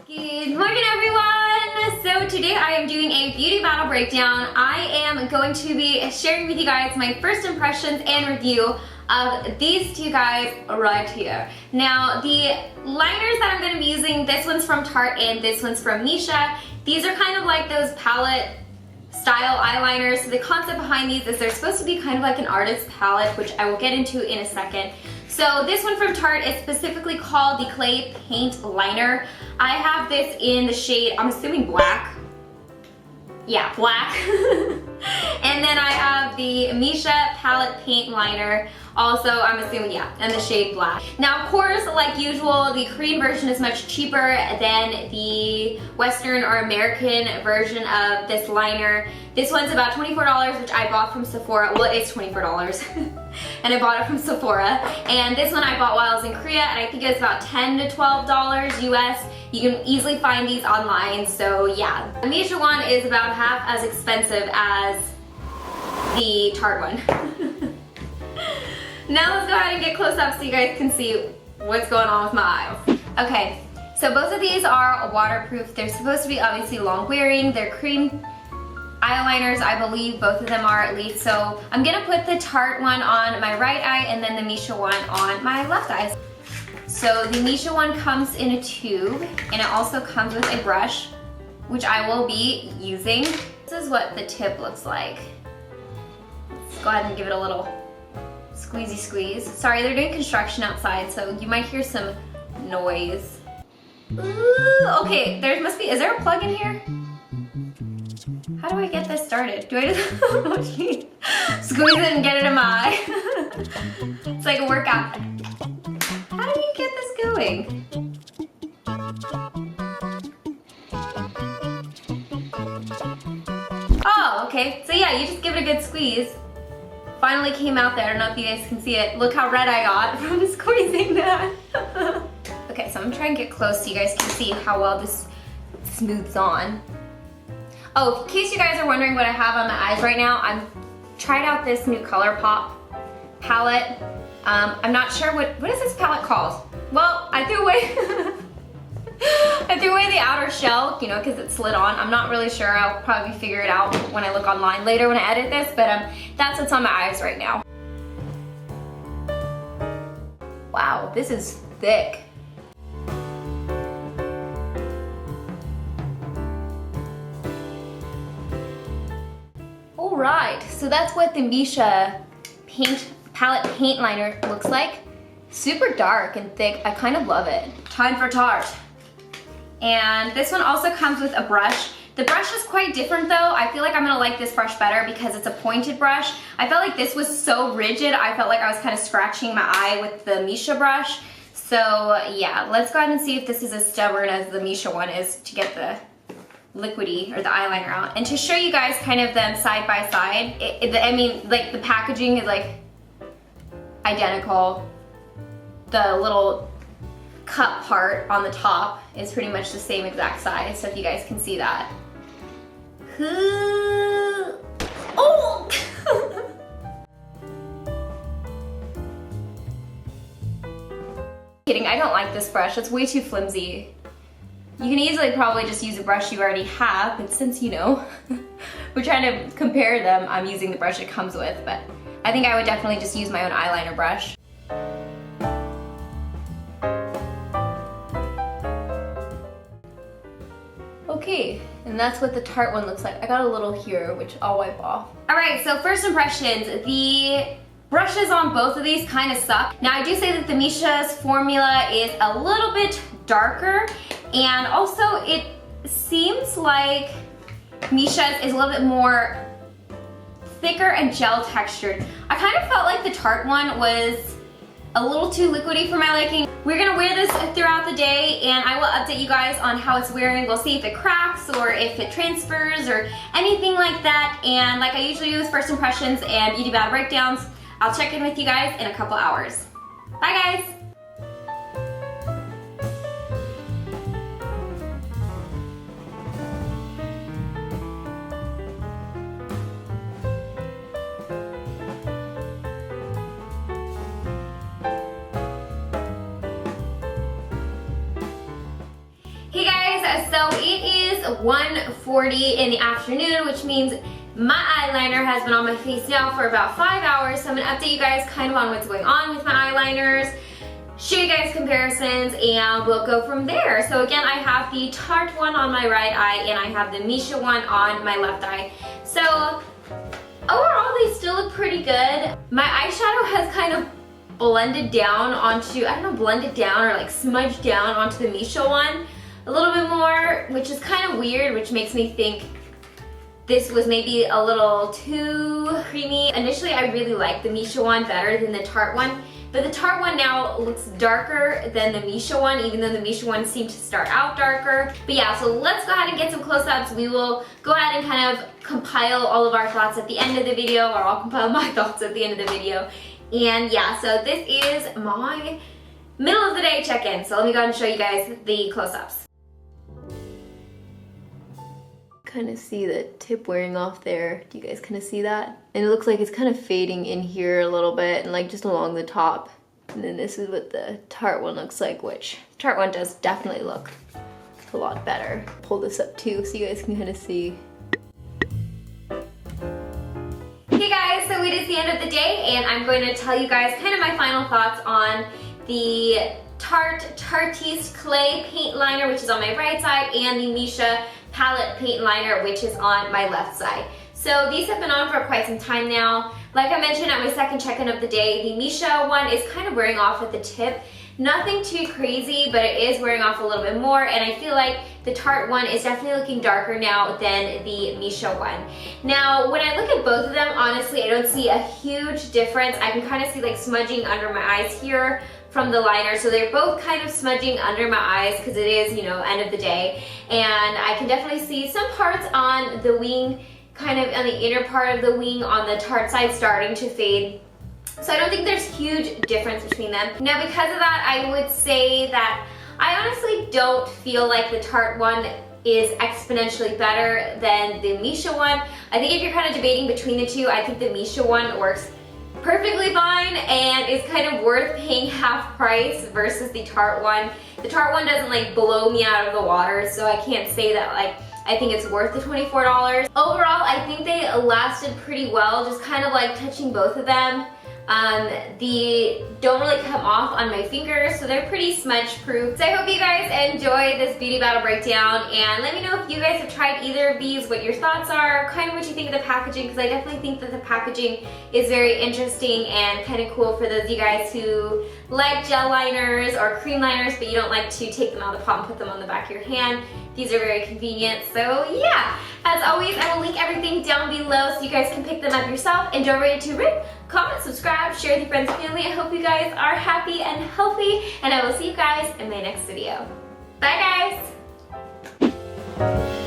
Good morning, everyone! So today I am doing a beauty battle breakdown. I am going to be sharing with you guys my first impressions and review of these two guys right here. Now, the liners that I'm going to be using, this one's from Tarte and this one's from Missha. These are kind of like those palette style eyeliners. So the concept behind these is they're supposed to be kind of like an artist's palette, which I will get into in a second. So this one from Tarte is specifically called the Clay Paint Liner. I have this in the shade, I'm assuming black. Yeah, black. And then I have the Missha Palette Paint Liner. Also, I'm assuming, yeah, in the shade black. Now, of course, like usual, the Korean version is much cheaper than the Western or American version of this liner. This one's about $24, which I bought from Sephora. Well, it's $24. And I bought it from Sephora. And this one I bought while I was in Korea, and I think it was about $10 to $12 US. You can easily find these online, so yeah. The Missha one is about half as expensive as the Tarte one. Now let's go ahead and get close up so you guys can see what's going on with my eyes. Okay, so both of these are waterproof. They're supposed to be obviously long wearing. They're cream eyeliners, I believe both of them are at least. So I'm gonna put the Tarte one on my right eye and then the Missha one on my left eye. So the Missha one comes in a tube and it also comes with a brush, which I will be using. This is what the tip looks like. Let's go ahead and give it a little squeezy squeeze. Sorry, they're doing construction outside, so you might hear some noise. Ooh, okay, there must be, is there a plug in here? How do I get this started? Do I just squeeze it and get it in my eye? It's like a workout. How do you get this going? Oh, okay, so yeah, you just give it a good squeeze. Finally came out there. I don't know if you guys can see it. Look how red I got from squeezing that. Okay, so I'm gonna try and get close so you guys can see how well this smooths on. Oh, in case you guys are wondering what I have on my eyes right now, I'm tried out this new ColourPop palette. I'm not sure what is this palette called? Well, I threw away I threw away the outer shell, you know, because it slid on. I'm not really sure. I'll probably figure it out when I look online later when I edit this, but that's what's on my eyes right now. Wow, this is thick. Alright, so that's what the Missha Palette Paint Liner looks like. Super dark and thick. I kind of love it. Time for Tarte. And this one also comes with a brush. The brush is quite different though. I feel like I'm gonna like this brush better because it's a pointed brush. I felt like this was so rigid, I felt like I was kind of scratching my eye with the Missha brush. So yeah, let's go ahead and see if this is as stubborn as the Missha one is to get the liquidy or the eyeliner out. And to show you guys kind of them side by side, I mean, like the packaging is like identical. The little cup part on the top is pretty much the same exact size, so if you guys can see that. Oh! Kidding, I don't like this brush. It's way too flimsy. You can easily probably just use a brush you already have, but since, you know, we're trying to compare them, I'm using the brush it comes with, but I think I would definitely just use my own eyeliner brush. Okay, and that's what the Tarte one looks like. I got a little here, which I'll wipe off. Alright, so first impressions. The brushes on both of these kind of suck. Now I do say that the Missha's formula is a little bit darker, and also it seems like Missha's is a little bit more thicker and gel textured. I kind of felt like the Tarte one was a little too liquidy for my liking. We're gonna wear this throughout the day and I will update you guys on how it's wearing. We'll see if it cracks or if it transfers or anything like that. And like I usually do with first impressions and beauty battle breakdowns, I'll check in with you guys in a couple hours. Bye guys! Hey guys! guys, so it is 1:40 in the afternoon, which means my eyeliner has been on my face now for about 5 hours, so I'm gonna update you guys kind of on what's going on with my eyeliners, show you guys comparisons, and we'll go from there. So again, I have the Tarte one on my right eye, and I have the Missha one on my left eye. So overall, they still look pretty good. My eyeshadow has kind of blended down onto, I don't know, blended down or like smudged down onto the Missha one a little bit more, which is kind of weird, which makes me think this was maybe a little too creamy. Initially, I really liked the Missha one better than the Tarte one, but the Tarte one now looks darker than the Missha one, even though the Missha one seemed to start out darker. But yeah, so let's go ahead and get some close-ups. We will go ahead and kind of compile all of our thoughts at the end of the video, or I'll compile my thoughts at the end of the video. And yeah, so this is my middle of the day check-in. So let me go ahead and show you guys the close-ups. Kind of see the tip wearing off there. Do you guys kind of see that? And it looks like it's kind of fading in here a little bit and like just along the top. And then this is what the Tarte one looks like, which the Tarte one does definitely look a lot better. Pull this up too so you guys can kind of see. Hey guys, so it is the end of the day and I'm going to tell you guys kind of my final thoughts on the Tarteist Clay Paint Liner, which is on my right side, and the Missha Paint Liner, which is on my left side. So these have been on for quite some time now. Like I mentioned at my second check-in of the day, the Missha one is kind of wearing off at the tip. Nothing too crazy, but it is wearing off a little bit more, and I feel like the Tarte one is definitely looking darker now than the Missha one. Now, when I look at both of them, honestly, I don't see a huge difference. I can kind of see like smudging under my eyes here from the liner, so they're both kind of smudging under my eyes because it is, you know, end of the day. And I can definitely see some parts on the wing, kind of on the inner part of the wing on the Tarte side starting to fade. So I don't think there's huge difference between them. Now because of that, I would say that I honestly don't feel like the Tarte one is exponentially better than the Missha one. I think if you're kind of debating between the two, I think the Missha one works perfectly fine and is kind of worth paying half price versus the Tarte one. The Tarte one doesn't like blow me out of the water, so I can't say that like I think it's worth the $24. Overall, I think they lasted pretty well, just kind of like touching both of them. They don't really come off on my fingers, so they're pretty smudge proof. So I hope you guys enjoyed this beauty battle breakdown, and let me know if you guys have tried either of these, what your thoughts are, kind of what you think of the packaging, because I definitely think that the packaging is very interesting and kind of cool for those of you guys who like gel liners or cream liners, but you don't like to take them out of the pot and put them on the back of your hand. These are very convenient, so yeah. As always, I will link everything down below so you guys can pick them up yourself. And don't forget to rate, comment, subscribe, share with your friends and family. I hope you guys are happy and healthy, and I will see you guys in my next video. Bye guys!